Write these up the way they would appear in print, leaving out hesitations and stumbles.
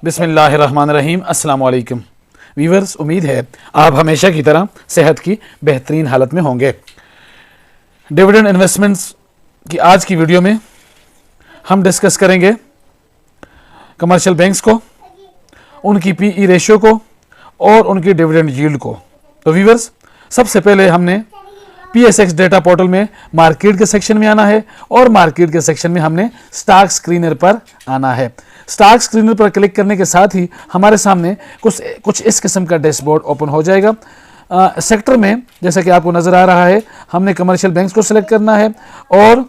बिस्मिल्लाहिर्रहमानिर्रहीम। अस्सलाम वालेकुम वीवर्स, उम्मीद है आप हमेशा की तरह सेहत की बेहतरीन हालत में होंगे। डिविडेंड इन्वेस्टमेंट्स की आज की वीडियो में हम डिस्कस करेंगे कमर्शियल बैंक्स को, उनकी पीई रेशियो को और उनकी डिविडेंड यील्ड को। तो वीवर्स, सबसे पहले हमने PSX डेटा पोर्टल में मार्केट के सेक्शन में आना है और मार्केट के सेक्शन में हमने स्टॉक स्क्रीनर पर आना है। स्टॉक स्क्रीनर पर क्लिक करने के साथ ही हमारे सामने कुछ इस किस्म का डैशबोर्ड ओपन हो जाएगा। सेक्टर में जैसा कि आपको नज़र आ रहा है, हमने कमर्शियल बैंक्स को सिलेक्ट करना है और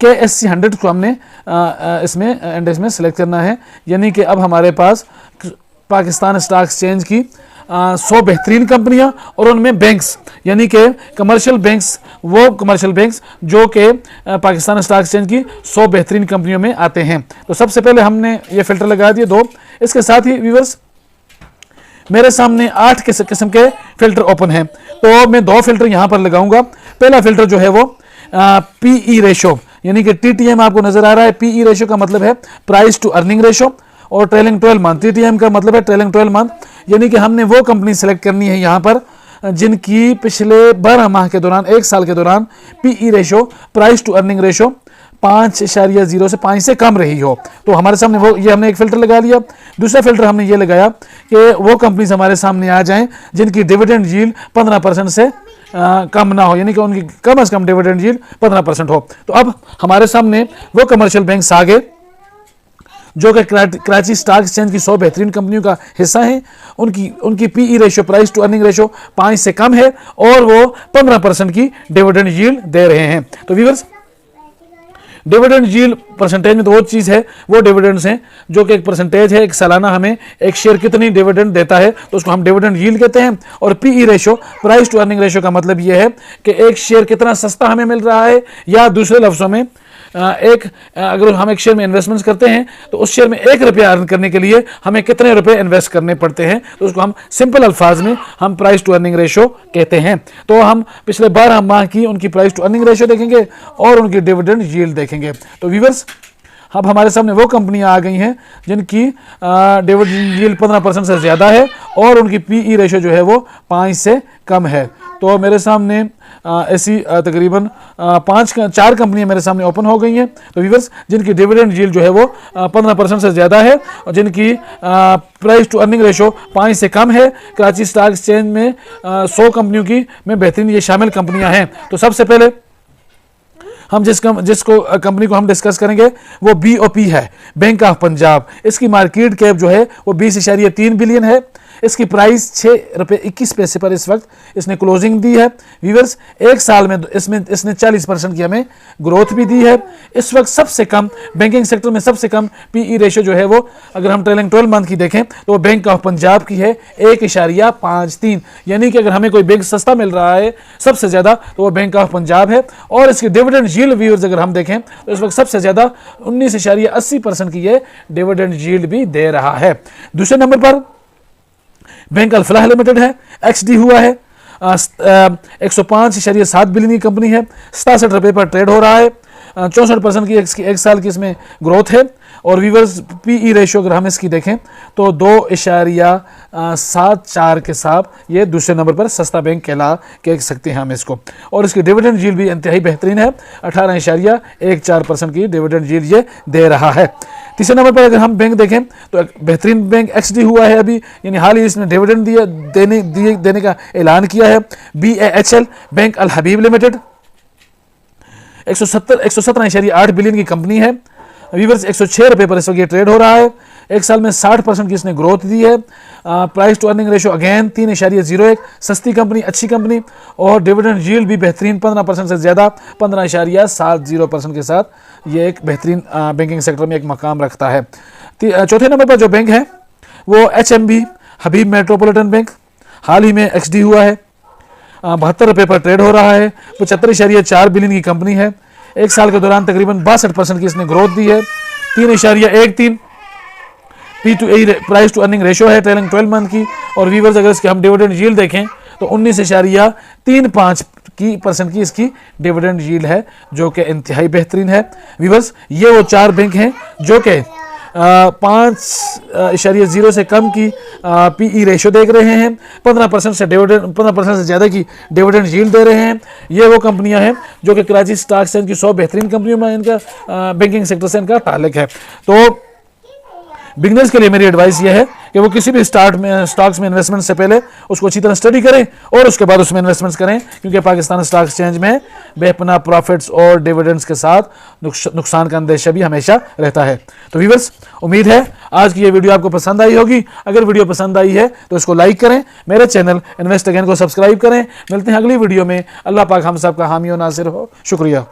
KSE 100 को हमने इसमें इंडेक्स में सिलेक्ट करना है। यानी कि अब हमारे पास पाकिस्तान स्टॉक एक्सचेंज की 100 बेहतरीन कंपनियां और उनमें बैंक्स, यानी कि कमर्शियल बैंक्स, वो कमर्शियल बैंक्स जो कि पाकिस्तान स्टॉक एक्सचेंज की 100 बेहतरीन कंपनियों में आते हैं। तो सबसे पहले हमने ये फिल्टर लगा दिए 2। इसके साथ ही व्यूअर्स, मेरे सामने 8 किस्म के फिल्टर ओपन हैं, तो मैं 2 फिल्टर यहाँ पर लगाऊंगा। पहला फिल्टर जो है वो PE रेशो, यानी कि TTM आपको नजर आ रहा है। PE रेशो का मतलब है प्राइस टू अर्निंग रेशो और ट्रेलिंग 12 मंथ। TTM का मतलब है ट्रेलिंग 12 मंथ, यानी कि हमने वो कंपनी सेलेक्ट करनी है यहाँ पर जिनकी पिछले 12 माह के दौरान, 1 साल के दौरान PE ratio, price to earning ratio 5.0 से 5 से कम रही हो। तो हमारे सामने वो, ये हमने एक फिल्टर लगा लिया। दूसरा फिल्टर हमने ये लगाया कि वो कंपनीज हमारे सामने आ जाएं जिनकी डिविडेंड यील्ड 15% से कम ना हो, यानी कि उनकी कम से कम डिविडेंड यील्ड 15% हो। तो अब हमारे सामने वो कमर्शियल बैंक्स आ गए जो कि कराची स्टॉक एक्सचेंज की 100 बेहतरीन कंपनियों का हिस्सा है। उनकी PE ratio, price to earning ratio 5 से कम है और वो 15% की डिविडेंड यील्ड दे रहे हैं। तो व्यूअर्स, डिविडेंड यील्ड परसेंटेज में तो वो चीज़ है, वो डिविडेंड्स हैं जो कि एक परसेंटेज है, एक सालाना हमें एक शेयर कितनी डिविडेंड देता है, तो उसको हम डिविडेंड यील्ड कहते हैं। और PE ratio, price to earning ratio का मतलब ये है कि एक शेयर कितना सस्ता हमें मिल रहा है, या दूसरे लफ्ज़ों में अगर हम एक शेयर में इन्वेस्टमेंट करते हैं तो उस शेयर में 1 रुपया अर्न करने के लिए हमें कितने रुपए इन्वेस्ट करने पड़ते हैं, तो उसको हम सिंपल अल्फाज में हम प्राइस टू अर्निंग रेशो कहते हैं। तो हम पिछले 12 माह की उनकी प्राइस टू अर्निंग रेशो देखेंगे और उनकी डिविडेंड यील्ड देखेंगे। तो व्यूअर्स, अब हमारे सामने वो कंपनियां आ गई हैं जिनकी डिविडेंड यील्ड 15% से ज़्यादा है और उनकी PE रेशो जो है वो 5 से कम है। तो मेरे सामने ऐसी तकरीबन 4 कंपनियां मेरे सामने ओपन हो गई हैं। तो व्यूअर्स, जिनकी डिविडेंड यील्ड जो है वो 15% से ज़्यादा है और जिनकी प्राइस टू अर्निंग रेशो 5 से कम है, कराची स्टॉक एक्सचेंज में 100 कंपनियों की में बेहतरीन ये शामिल कंपनियां हैं। तो सबसे पहले हम जिसको कंपनी को हम डिस्कस करेंगे वो BOP है, बैंक ऑफ पंजाब। इसकी मार्केट कैप जो है वो 20.3 बिलियन है। इसकी प्राइस 6 रुपये 21 पैसे पर इस वक्त इसने क्लोजिंग दी है। व्यूअर्स, 1 साल में इसने 40% की हमें ग्रोथ भी दी है। इस वक्त सबसे कम बैंकिंग सेक्टर में सबसे कम PE रेशो जो है वो, अगर हम ट्रेलिंग 12 मंथ की देखें तो बैंक ऑफ पंजाब की है 1.53, यानी कि अगर हमें कोई बैंक सस्ता मिल रहा है सबसे ज़्यादा तो वो बैंक ऑफ पंजाब है। और इसकी डिविडेंड यील्ड व्यूअर्स अगर हम देखें तो इस वक्त सबसे ज़्यादा 19.80% की ये डिविडेंड यील्ड भी दे रहा है। दूसरे नंबर पर बैंक अल-फलाह लिमिटेड है, XD हुआ है, 105.7 बिलियन की कंपनी है, 67 रुपये पर ट्रेड हो रहा है, 64% की 1 साल की इसमें ग्रोथ है। और व्यूअर्स, PE रेशो अगर हम इसकी देखें तो 2.74 के साथ ये दूसरे नंबर पर सस्ता बैंक कह सकते हैं हम इसको। और इसकी डिविडेंड यील्ड भी इंतहाई बेहतरीन है, 18.14% की डिविडेंड यील्ड ये दे रहा है। तीसरे नंबर पर अगर हम बैंक देखें तो बेहतरीन बैंक XD हुआ है अभी, यानी हाल ही इसने डिविडेंड देने का ऐलान किया है। BAHL, बैंक अल हबीब लिमिटेड, 117.8 बिलियन की कंपनी है। व्यूअर्स, 106 रुपये पर इस वक्त ये ट्रेड हो रहा है। 1 साल में 60% की इसने ग्रोथ दी है। Price to earning ratio again 3.01, सस्ती कंपनी, अच्छी कंपनी। और डिविडेंड यील्ड भी बेहतरीन, 15% से ज़्यादा, 15.70% के साथ ये एक बेहतरीन बैंकिंग सेक्टर में एक मकाम रखता है। चौथे नंबर पर जो बैंक है वो HMB, हबीब मेट्रोपॉलिटन बैंक, हाल ही में XD हुआ है, 72 रुपये पर ट्रेड हो रहा है, 75.4 बिलियन की कंपनी है। 1 साल के दौरान तकरीबन 62% की इसने ग्रोथ दी है। 3.13 P/E price to earning ratio है ट्रेलिंग 12 मंथ की। और व्यूअर्स, अगर इसकी हम डिविडेंड यील्ड देखें तो 19.35% की इसकी डिविडेंड यील्ड है, जो कि इंतहाई बेहतरीन है। व्यूअर्स, ये वो 4 बैंक हैं जो कि 5.0 से कम की PE रेशो देख रहे हैं, 15% से डिविडेंड 15% से ज़्यादा की डिविडेंड यील्ड दे रहे हैं। ये वो कंपनियां हैं जो कि कराची स्टॉक एक्सचेंज की 100 बेहतरीन कंपनियों में इनका बैंकिंग सेक्टर से इनका ताल्लुक है। तो बिगनर्स के लिए मेरी एडवाइस ये है कि वो किसी भी स्टॉक्स में इन्वेस्टमेंट से पहले उसको अच्छी तरह स्टडी करें और उसके बाद उसमें इन्वेस्टमेंट्स करें, क्योंकि पाकिस्तान स्टॉक एक्सचेंज में बेपनाह प्रॉफिट्स और डिविडेंड्स के साथ नुकसान का अंदेशा भी हमेशा रहता है। तो व्यूअर्स, उम्मीद है आज की ये वीडियो आपको पसंद आई होगी। अगर वीडियो पसंद आई है तो इसको लाइक करें, मेरे चैनल इन्वेस्ट अगेन को सब्सक्राइब करें। मिलते हैं अगली वीडियो में। अल्लाह पाक हम सब का हामी और नासिर हो। शुक्रिया।